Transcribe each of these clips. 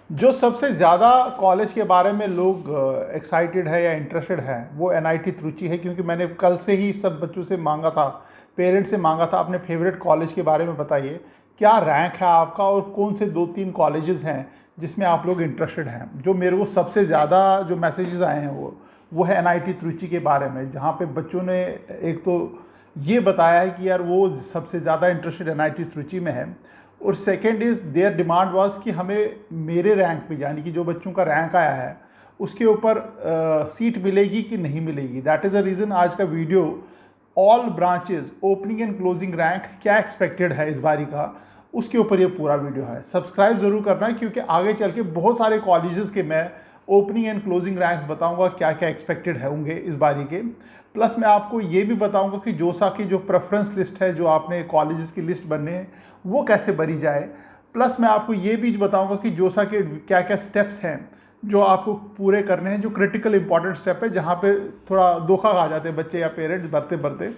जो सबसे ज़्यादा कॉलेज के बारे में लोग एक्साइटेड है या इंटरेस्टेड है वो एनआईटी त्रुचि है, क्योंकि मैंने कल से ही सब बच्चों से मांगा था, पेरेंट्स से मांगा था अपने फेवरेट कॉलेज के बारे में बताइए, क्या रैंक है आपका और कौन से 2-3 कॉलेजेस हैं जिसमें आप लोग इंटरेस्टेड हैं। जो मेरे को सबसे ज़्यादा जो मैसेजेस आए हैं वो है एनआईटी त्रुचि के बारे में, जहाँ पे बच्चों ने एक तो ये बताया है कि यार वो सबसे ज़्यादा इंटरेस्टेड एनआईटी त्रुचि में है, और second is their demand was कि हमें मेरे रैंक पे, यानी कि जो बच्चों का रैंक आया है उसके ऊपर सीट मिलेगी कि नहीं मिलेगी। दैट इज़ अ रीज़न आज का video, all branches opening and closing rank क्या एक्सपेक्टेड है इस बारी का, उसके ऊपर ये पूरा वीडियो है। सब्सक्राइब ज़रूर करना है, क्योंकि आगे चल के बहुत सारे कॉलेजेस के मैं ओपनिंग एंड क्लोजिंग रैंक्स बताऊंगा क्या क्या एक्सपेक्टेड है होंगे इस बारी के। प्लस मैं आपको ये भी बताऊंगा कि जोसा की जो प्रेफरेंस लिस्ट है, जो आपने कॉलेजेस की लिस्ट बनने हैं, वो कैसे भरी जाए। प्लस मैं आपको ये भी बताऊंगा कि जोसा के क्या क्या स्टेप्स हैं जो आपको पूरे करने हैं, जो क्रिटिकल इंपॉर्टेंट स्टेप है, जहाँ पे थोड़ा धोखा खा जाते हैं बच्चे या पेरेंट्स भरते भरते,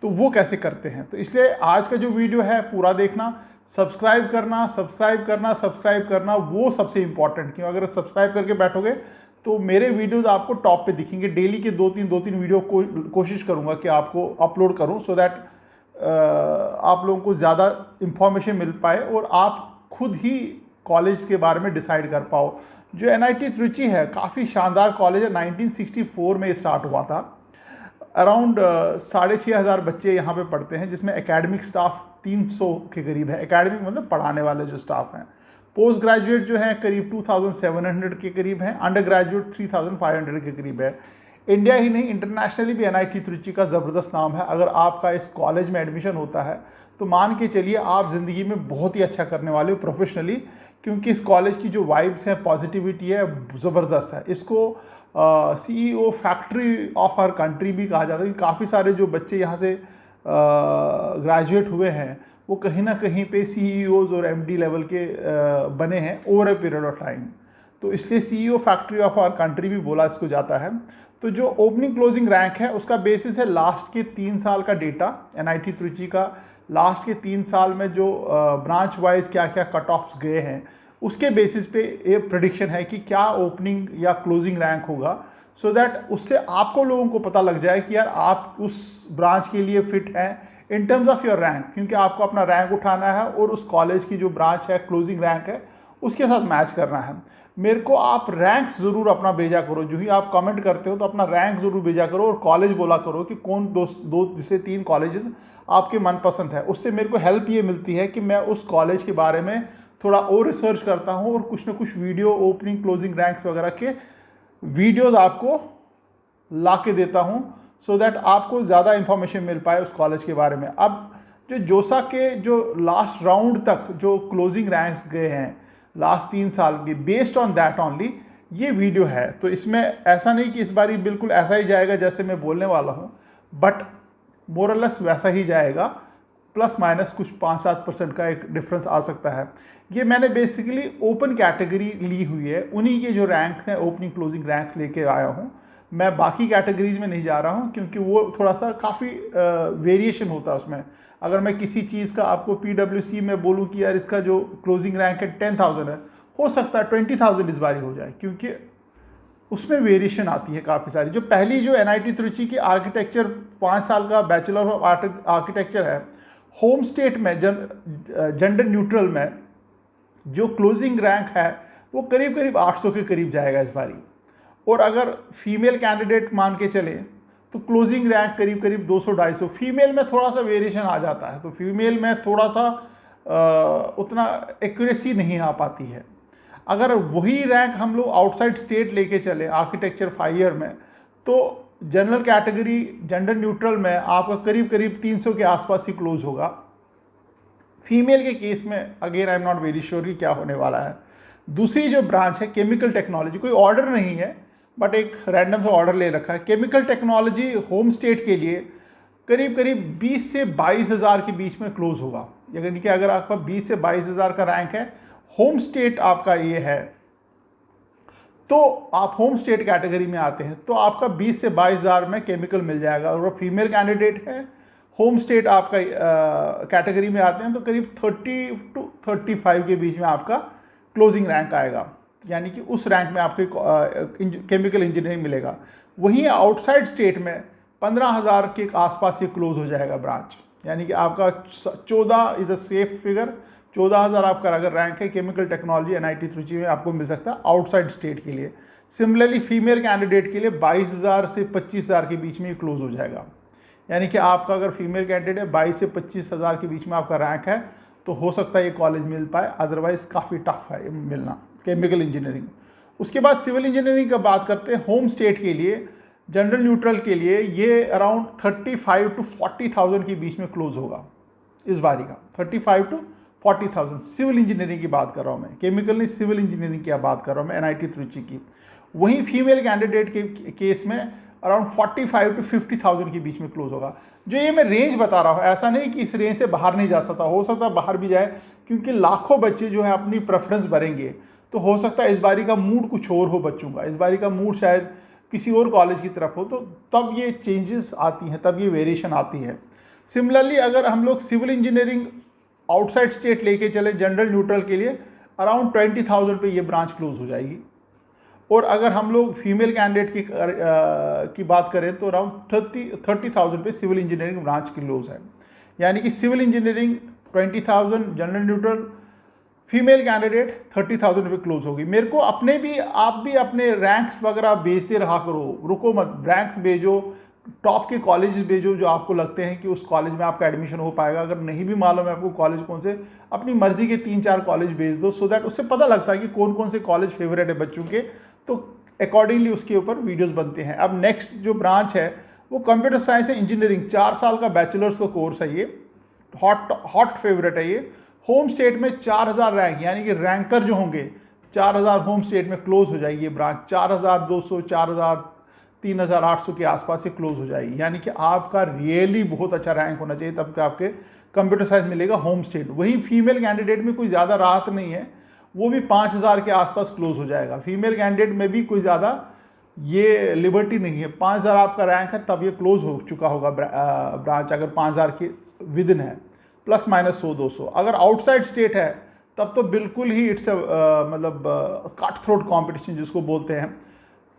तो वो कैसे करते हैं। तो इसलिए आज का जो वीडियो है पूरा देखना, सब्सक्राइब करना सब्सक्राइब करना सब्सक्राइब करना, वो सबसे इंपॉर्टेंट। क्यों, अगर सब्सक्राइब करके बैठोगे तो मेरे वीडियोस आपको टॉप पे दिखेंगे। डेली के दो तीन वीडियो कोशिश करूँगा कि आपको अपलोड करूँ, सो दैट आप लोगों को ज़्यादा इंफॉर्मेशन मिल पाए और आप खुद ही कॉलेज के बारे में डिसाइड कर पाओ। जो एनआईटी त्रिची है काफ़ी शानदार कॉलेज है, 1964 में स्टार्ट हुआ था। अराउंड 6,500 बच्चे यहाँ पे पढ़ते हैं, जिसमें एकेडमिक स्टाफ 300 के करीब है। एकेडमिक मतलब पढ़ाने वाले जो स्टाफ हैं। पोस्ट ग्रेजुएट जो है करीब 2,700 के करीब हैं। अंडर ग्रेजुएट 3,500 के करीब है। इंडिया ही नहीं, इंटरनेशनली भी एनआईटी त्रिची का ज़बरदस्त नाम है। अगर आपका इस कॉलेज में एडमिशन होता है तो मान के चलिए आप ज़िंदगी में बहुत ही अच्छा करने वाले हो प्रोफेशनली, क्योंकि इस कॉलेज की जो वाइब्स है, पॉजिटिविटी है, ज़बरदस्त है। इसको CEO factory of our country भी कहा जाता है, कि काफ़ी सारे जो बच्चे यहाँ से ग्रेजुएट हुए हैं वो कहीं ना कहीं पे CEOs और MD लेवल के बने हैं over a period of time. तो इसलिए CEO factory of our country भी बोला इसको जाता है। तो जो ओपनिंग क्लोजिंग रैंक है उसका बेसिस है लास्ट के 3 साल का डेटा। एनआईटी त्रिची का लास्ट के 3 साल में जो ब्रांच वाइज क्या क्या कट ऑफ्स गए हैं, उसके बेसिस पे ये प्रेडिक्शन है कि क्या ओपनिंग या क्लोजिंग रैंक होगा, सो दैट उससे आपको लोगों को पता लग जाए कि यार आप उस ब्रांच के लिए फिट हैं in terms of your rank. क्योंकि आपको अपना रैंक उठाना है और उस कॉलेज की जो ब्रांच है, क्लोजिंग रैंक है, उसके साथ मैच करना है। मेरे को आप रैंक्स ज़रूर अपना भेजा करो, जो ही आप कमेंट करते हो तो अपना रैंक ज़रूर भेजा करो, और कॉलेज बोला करो कि कौन दो से तीन कॉलेजेस आपके मनपसंद है। उससे मेरे को हेल्प ये मिलती है कि मैं उस कॉलेज के बारे में थोड़ा और रिसर्च करता हूँ और कुछ ना कुछ वीडियो ओपनिंग क्लोजिंग रैंक्स वगैरह के वीडियोज़ आपको ला के देता हूँ, सो दैट आपको ज़्यादा इंफॉर्मेशन मिल पाए उस कॉलेज के बारे में। अब जो जोसा के जो लास्ट राउंड तक जो क्लोजिंग रैंक्स गए हैं लास्ट 3 साल की, बेस्ड ऑन दैट ओनली ये वीडियो है। तो इसमें ऐसा नहीं कि इस बारी बिल्कुल ऐसा ही जाएगा जैसे मैं बोलने वाला हूँ, बट मोरलेस वैसा ही जाएगा, प्लस माइनस कुछ 5-7% का एक डिफरेंस आ सकता है। ये मैंने बेसिकली ओपन कैटेगरी ली हुई है, उन्हीं के जो रैंक्स हैं ओपनिंग क्लोजिंग रैंक्स लेके आया हूँ। मैं बाकी कैटेगरीज में नहीं जा रहा हूँ, क्योंकि वो थोड़ा सा काफ़ी वेरिएशन होता है उसमें। अगर मैं किसी चीज़ का आपको PWC में बोलूँ कि यार इसका जो क्लोजिंग रैंक है 10,000 है, हो सकता है 20,000 इस बारी हो जाए, क्योंकि उसमें वेरिएशन आती है काफ़ी सारी। जो पहली जो एनआईटी त्रिची की आर्किटेक्चर 5 साल का बैचलर ऑफ आर्किटेक्चर है, होम स्टेट में जेंडर न्यूट्रल में जो क्लोजिंग रैंक है वो करीब करीब 800 के करीब जाएगा इस बारी। और अगर फीमेल कैंडिडेट मान के चले तो क्लोजिंग रैंक करीब करीब 200-250। फीमेल में थोड़ा सा वेरिएशन आ जाता है, तो फीमेल में थोड़ा सा उतना एक्यूरेसी नहीं आ पाती है। अगर वही रैंक हम लोग आउटसाइड स्टेट लेके चले आर्किटेक्चर 5 ईयर में, तो जनरल कैटेगरी जेंडर न्यूट्रल में आपका करीब करीब 300 के आसपास ही क्लोज होगा। फीमेल के केस में again I am not very sure कि क्या होने वाला है। दूसरी जो ब्रांच है केमिकल टेक्नोलॉजी, कोई ऑर्डर नहीं है बट एक रैंडम सा ऑर्डर ले रखा है। केमिकल टेक्नोलॉजी होम स्टेट के लिए करीब करीब 20 से 22 हज़ार के बीच में क्लोज होगा। यानी कि अगर आपका 20 से 22 हज़ार का रैंक है, होम स्टेट आपका ये है, तो आप होम स्टेट कैटेगरी में आते हैं, तो आपका 20 से 22 हज़ार में केमिकल मिल जाएगा। और फीमेल कैंडिडेट है, होम स्टेट आपका कैटेगरी में आते हैं, तो करीब 30 to 35 के बीच में आपका क्लोजिंग रैंक आएगा। यानी कि उस रैंक में आपको केमिकल इंजीनियरिंग मिलेगा। वहीं आउटसाइड स्टेट में 15,000 के आसपास ये क्लोज हो जाएगा ब्रांच, यानी कि आपका 14 इज़ अ सेफ फिगर। 14,000 आपका अगर रैंक है केमिकल टेक्नोलॉजी NIT त्रिची में आपको मिल सकता है आउटसाइड स्टेट के लिए। सिमिलरली फीमेल कैंडिडेट के लिए 22,000 से 25,000 के बीच में ये क्लोज हो जाएगा, यानी कि आपका अगर फीमेल कैंडिडेट है 22 से 25,000 के बीच में आपका रैंक है तो हो सकता है ये कॉलेज मिल पाए, अदरवाइज काफ़ी टफ है ये मिलना केमिकल इंजीनियरिंग। उसके बाद सिविल इंजीनियरिंग का बात करते हैं। होम स्टेट के लिए, जनरल न्यूट्रल के लिए ये अराउंड 35 टू 40,000 के बीच में क्लोज होगा इस बारी का। 35 टू 40,000 सिविल इंजीनियरिंग की बात कर रहा हूँ मैं, केमिकल नहीं, सिविल इंजीनियरिंग की बात कर रहा हूँ मैं NIT त्रिची की। वहीं फीमेल कैंडिडेट के केस में अराउंड 45 टू 50,000 के बीच में क्लोज होगा। जो ये मैं रेंज बता रहा हूँ, ऐसा नहीं कि इस रेंज से बाहर नहीं जा सकता, हो सकता है बाहर भी जाए, क्योंकि लाखों बच्चे जो है अपनी प्रेफरेंस भरेंगे, तो हो सकता है इस बारी का मूड कुछ और हो बच्चों का, इस बारी का मूड शायद किसी और कॉलेज की तरफ हो, तो तब ये चेंजेस आती हैं, तब ये वेरिएशन आती है। सिमिलरली अगर हम लोग सिविल इंजीनियरिंग आउटसाइड स्टेट लेके चले जनरल न्यूट्रल के लिए, अराउंड 20,000 पे ये ब्रांच क्लोज हो जाएगी। और अगर हम लोग फीमेल कैंडिडेट की बात करें तो अराउंड 30,000 पे सिविल इंजीनियरिंग ब्रांच क्लोज है, यानी कि civil engineering 20,000, general neutral, female candidate 30,000 पे क्लोज होगी। मेरे को आप भी अपने रैंक्स वगैरह भेजते रहा करो, रुको मत, रैंक्स भेजो, टॉप के कॉलेज भेजो जो आपको लगते हैं कि उस कॉलेज में आपका एडमिशन हो पाएगा। अगर नहीं भी मालूम है आपको कॉलेज कौन से, अपनी मर्जी के 3-4 कॉलेज भेज दो, सो दैट उससे पता लगता है कि कौन कौन से कॉलेज फेवरेट है बच्चों के, तो अकॉर्डिंगली उसके ऊपर वीडियोस बनते हैं। अब नेक्स्ट जो ब्रांच है वो कंप्यूटर साइंस एंड इंजीनियरिंग, 4 साल का बैचलर्स का कोर्स है, ये हॉट फेवरेट है ये। होम स्टेट में 4,000 रैंक, यानी कि रैंकर जो होंगे 4,000 होम स्टेट में क्लोज हो जाएगी ये ब्रांच। 4,200, 4,000, 3,800 के आसपास से क्लोज हो जाएगी, यानी कि आपका रियली बहुत अच्छा रैंक होना चाहिए तब का आपके कंप्यूटर साइंस मिलेगा होम स्टेट। वही फीमेल कैंडिडेट में कोई ज़्यादा राहत नहीं है, वो भी 5,000 के आसपास क्लोज हो जाएगा। फीमेल कैंडिडेट में भी कोई ज़्यादा ये लिबर्टी नहीं है, 5,000 आपका रैंक है तब ये क्लोज हो चुका होगा ब्रांच, अगर 5,000 के विद इन है, प्लस माइनस 100-200। अगर आउटसाइड स्टेट है तब तो बिल्कुल ही इट्स मतलब कट थ्रोट कॉम्पिटिशन जिसको बोलते हैं,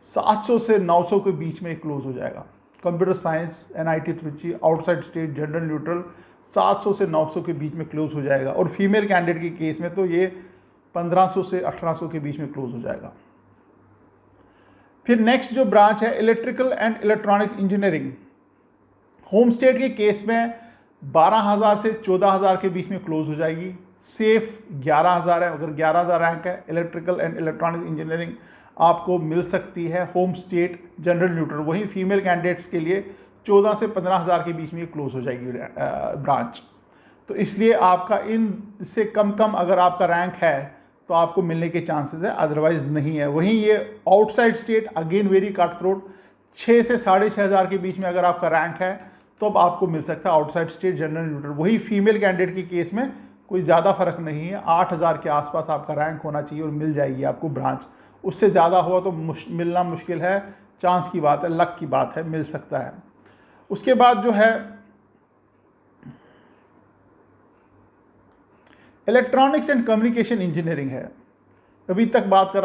700 से 900 के बीच में क्लोज हो जाएगा। Computer science NIT Trichy, outside state, general neutral 700 से 900 के बीच में क्लोज हो जाएगा। और फीमेल कैंडिडेट के केस में तो ये 1500 से 1800 के बीच में क्लोज हो जाएगा। फिर नेक्स्ट जो ब्रांच है electrical and electronics engineering, home state के केस में 12,000 से 14,000 के बीच में क्लोज हो जाएगी। सेफ 11,000 है, अगर 11,000 रैंक है इलेक्ट्रिकल एंड इलेक्ट्रॉनिक्स इंजीनियरिंग आपको मिल सकती है होम स्टेट, जनरल न्यूट्रल। वहीं फीमेल कैंडिडेट्स के लिए 14 से 15,000 के बीच में क्लोज हो जाएगी ब्रांच। तो इसलिए आपका इससे कम अगर आपका रैंक है तो आपको मिलने के चांसेस है, अदरवाइज नहीं है। वहीं ये outside state again very cut throat, 6 से 6,500 के बीच में अगर आपका रैंक है तो अब आपको मिल सकता है आउटसाइड स्टेट, जनरल न्यूट्रल। वही फीमेल कैंडिडेट के केस में कोई ज़्यादा फर्क नहीं है, 8,000 के आसपास आपका रैंक होना चाहिए और मिल जाएगी आपको ब्रांच। उससे ज़्यादा हुआ तो मिलना मुश्किल है, चांस की बात है, लक की बात है, मिल सकता है। उसके बाद जो है इलेक्ट्रॉनिक्स एंड कम्युनिकेशन इंजीनियरिंग है, अभी तक बात कर रहा